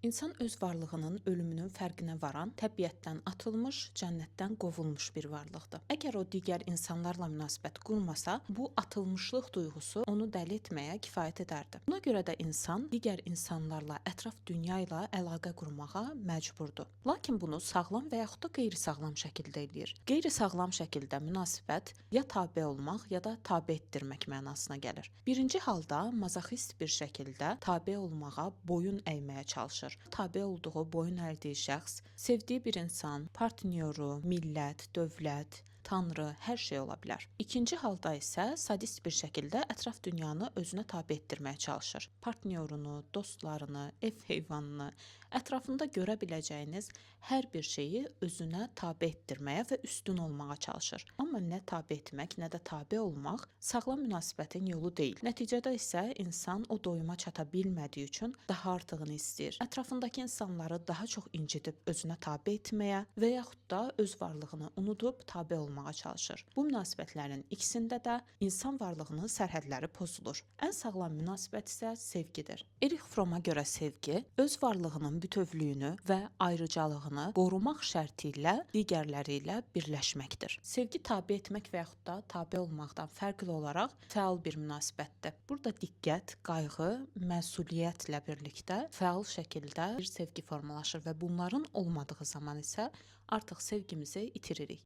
İnsan öz varlığının ölümünün fərqinə varan, təbiətdən atılmış, cənnətdən qovulmuş bir varlıqdır. Əgər o digər insanlarla münasibət qurmasa, bu atılmışlıq duyğusu onu dəli etməyə kifayət edərdi. Buna görə də insan digər insanlarla, ətraf dünya ilə əlaqə qurmağa məcburdur. Lakin bunu sağlam və yaxud da qeyri-sağlam şəkildə eləyir. Qeyri-sağlam şəkildə münasibət ya tabe olmaq, ya da tabe etdirmək mənasına gəlir. Birinci halda mazoxist bir şəkildə tabe olmağa boyun əyməyə çalışır. Tabe olduğu, boyun əydiyi şəxs sevdiyi bir insan, partnyoru, millət, dövlət, tanrı, hər şey ola bilər. İkinci halda isə sadist bir şəkildə ətraf dünyanı özünə tabe etdirməyə çalışır. Partnyorunu, dostlarını, ev heyvanını, ətrafında görə biləcəyiniz hər bir şeyi özünə tabe etdirməyə və üstün olmağa çalışır. Amma nə tabe etmək, nə də tabe olmaq sağlam münasibətin yolu deyil. Nəticədə isə insan o doyuma çata bilmədiyi üçün daha artığını istəyir. Ətrafındakı insanları daha çox incidib özünə tabe etməyə və yaxud da öz varlığını unudub tabe olmağa çalışır. Bu münasibətlərin ikisində də insan varlığının sərhədləri pozulur. Ən sağlam münasibət isə sevgidir. Erich Fromm'a görə sevgi öz varlığının bütövlüyünü və ayrıcalığını qorumaq şərti ilə digərləri ilə birləşməkdir. Sevgi tabe etmək və yaxud da tabe olmaqdan fərqli olaraq fəal bir münasibətdir. Burada diqqət, qayğı, məsuliyyətlə birlikdə fəal şəkildə bir sevgi formalaşır və bunların olmadığı zaman isə artıq sevgimizi itiririk.